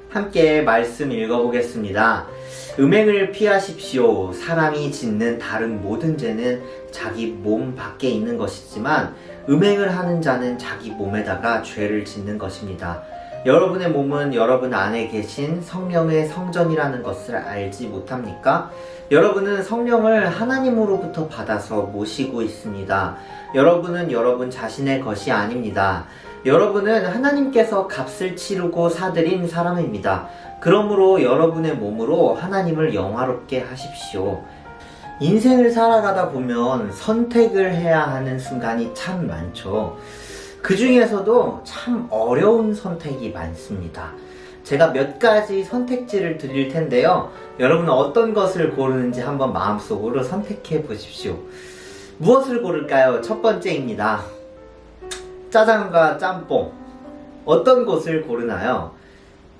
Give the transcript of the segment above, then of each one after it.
함께 말씀 읽어보겠습니다. 음행을 피하십시오. 사람이 짓는 다른 모든 죄는 자기 몸 밖에 있는 것이지만 음행을 하는 자는 자기 몸에다가 죄를 짓는 것입니다. 여러분의 몸은 여러분 안에 계신 성령의 성전이라는 것을 알지 못합니까? 여러분은 성령을 하나님으로부터 받아서 모시고 있습니다. 여러분은 여러분 자신의 것이 아닙니다. 여러분은 하나님께서 값을 치르고 사들인 사람입니다. 그러므로 여러분의 몸으로 하나님을 영화롭게 하십시오. 인생을 살아가다 보면 선택을 해야 하는 순간이 참 많죠. 그 중에서도 참 어려운 선택이 많습니다. 제가 몇 가지 선택지를 드릴 텐데요. 여러분은 어떤 것을 고르는지 한번 마음속으로 선택해 보십시오. 무엇을 고를까요? 첫 번째입니다. 짜장과 짬뽕. 어떤 것을 고르나요?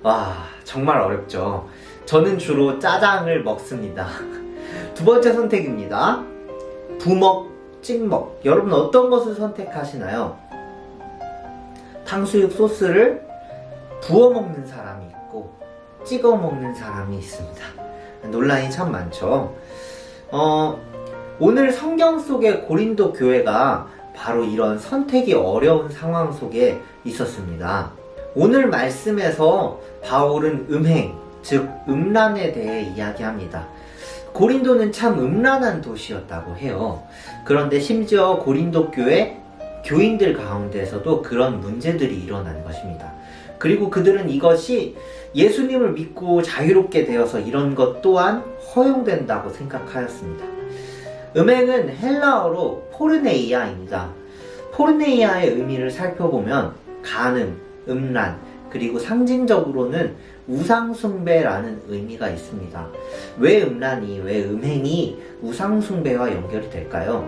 와, 정말 어렵죠. 저는 주로 짜장을 먹습니다. 두 번째 선택입니다. 부먹, 찍먹. 여러분 어떤 것을 선택하시나요? 탕수육 소스를 부어 먹는 사람이 있고 찍어 먹는 사람이 있습니다. 논란이 참 많죠. 오늘 성경 속의 고린도 교회가 바로 이런 선택이 어려운 상황 속에 있었습니다. 오늘 말씀에서 바울은 음행, 즉 음란에 대해 이야기합니다. 고린도는 참 음란한 도시였다고 해요. 그런데 심지어 고린도 교회 교인들 가운데서도 그런 문제들이 일어난 것입니다. 그리고 그들은 이것이 예수님을 믿고 자유롭게 되어서 이런 것 또한 허용된다고 생각하였습니다. 음행은 헬라어로 포르네이아입니다. 포르네이아의 의미를 살펴보면 간음, 음란, 그리고 상징적으로는 우상숭배라는 의미가 있습니다. 왜 음란이, 왜 음행이 우상숭배와 연결이 될까요?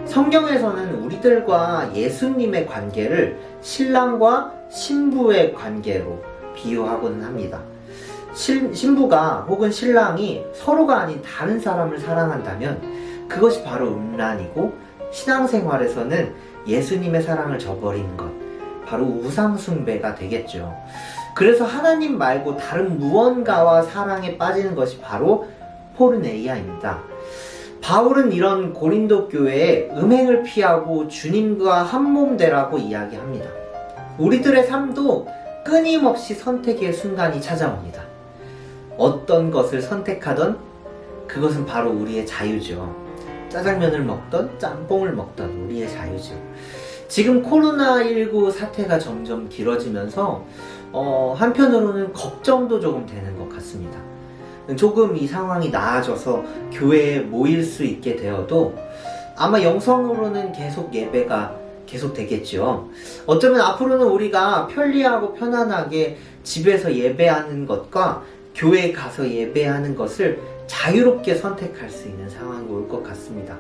성경에서는 우리들과 예수님의 관계를 신랑과 신부의 관계로 비유하고는 합니다. 신부가 혹은 신랑이 서로가 아닌 다른 사람을 사랑한다면 그것이 바로 음란이고, 신앙생활에서는 예수님의 사랑을 저버리는 것, 바로 우상숭배가 되겠죠. 그래서 하나님 말고 다른 무언가와 사랑에 빠지는 것이 바로 포르네이아입니다. 바울은 이런 고린도 교회에 음행을 피하고 주님과 한몸 되라고 이야기합니다. 우리들의 삶도 끊임없이 선택의 순간이 찾아옵니다. 어떤 것을 선택하던 그것은 바로 우리의 자유죠. 짜장면을 먹던 짬뽕을 먹던 우리의 자유죠. 지금 코로나19 사태가 점점 길어지면서 한편으로는 걱정도 조금 되는 것 같습니다. 조금 이 상황이 나아져서 교회에 모일 수 있게 되어도 아마 영성으로는 계속 예배가 계속 되겠죠. 어쩌면 앞으로는 우리가 편리하고 편안하게 집에서 예배하는 것과 교회에 가서 예배하는 것을 자유롭게 선택할 수 있는 상황이 올 것 같습니다.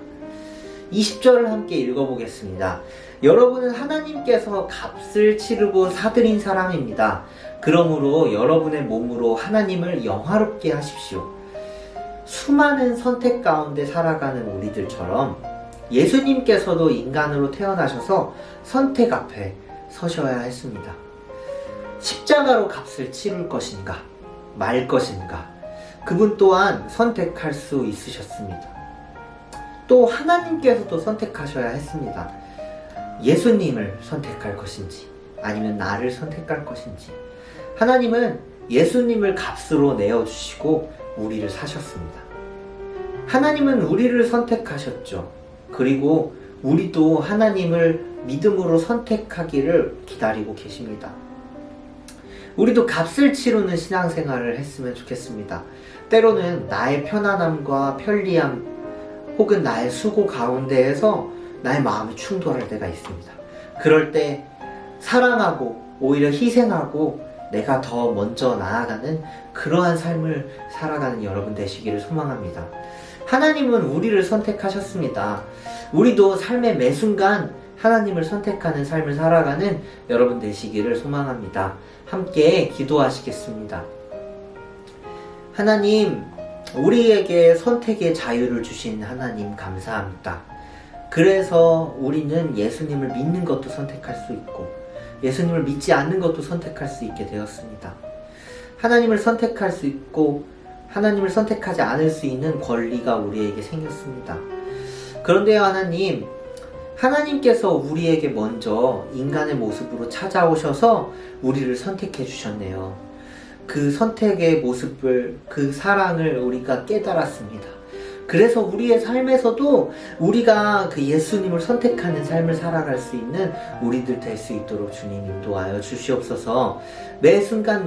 20절을 함께 읽어보겠습니다. 여러분은 하나님께서 값을 치르고 사들인 사람입니다. 그러므로 여러분의 몸으로 하나님을 영화롭게 하십시오. 수많은 선택 가운데 살아가는 우리들처럼 예수님께서도 인간으로 태어나셔서 선택 앞에 서셔야 했습니다. 십자가로 값을 치를 것인가, 말 것인가, 그분 또한 선택할 수 있으셨습니다. 또 하나님께서도 선택하셔야 했습니다. 예수님을 선택할 것인지 아니면 나를 선택할 것인지. 하나님은 예수님을 값으로 내어주시고 우리를 사셨습니다. 하나님은 우리를 선택하셨죠. 그리고 우리도 하나님을 믿음으로 선택하기를 기다리고 계십니다. 우리도 값을 치르는 신앙생활을 했으면 좋겠습니다. 때로는 나의 편안함과 편리함 혹은 나의 수고 가운데에서 나의 마음이 충돌할 때가 있습니다. 그럴 때 사랑하고 오히려 희생하고 내가 더 먼저 나아가는 그러한 삶을 살아가는 여러분 되시기를 소망합니다. 하나님은 우리를 선택하셨습니다. 우리도 삶의 매 순간 하나님을 선택하는 삶을 살아가는 여러분 되시기를 소망합니다. 함께 기도하시겠습니다. 하나님, 우리에게 선택의 자유를 주신 하나님 감사합니다. 그래서 우리는 예수님을 믿는 것도 선택할 수 있고 예수님을 믿지 않는 것도 선택할 수 있게 되었습니다. 하나님을 선택할 수 있고 하나님을 선택하지 않을 수 있는 권리가 우리에게 생겼습니다. 그런데요, 하나님께서 우리에게 먼저 인간의 모습으로 찾아오셔서 우리를 선택해 주셨네요. 그 선택의 모습을, 그 사랑을 우리가 깨달았습니다. 그래서 우리의 삶에서도 우리가 그 예수님을 선택하는 삶을 살아갈 수 있는 우리들 될 수 있도록 주님 인도하여 주시옵소서. 매 순간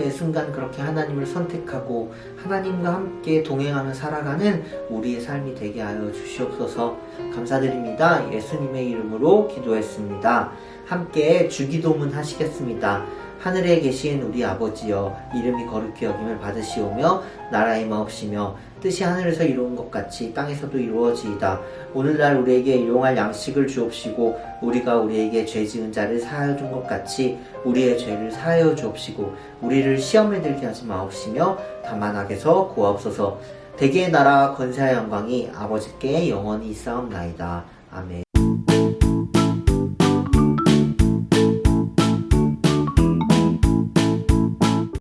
그렇게 하나님을 선택하고 하나님과 함께 동행하며 살아가는 우리의 삶이 되게 하여 주시옵소서. 감사드립니다. 예수님의 이름으로 기도했습니다. 함께 주기도문 하시겠습니다. 하늘에 계신 우리 아버지여, 이름이 거룩히 여김을 받으시오며 나라의 마옵시며 뜻이 하늘에서 이루어진 것 같이 땅에서도 이루어지이다. 오늘날 우리에게 일용할 양식을 주옵시고 우리가 우리에게 죄 지은 자를 사하여 준 것 같이 우리의 죄를 사하여 주옵시고 우리를 시험에 들게 하지 마옵시며 다만 악에서 구하옵소서. 대개의 나라 권세와 영광이 아버지께 영원히 있사옵나이다. 아멘.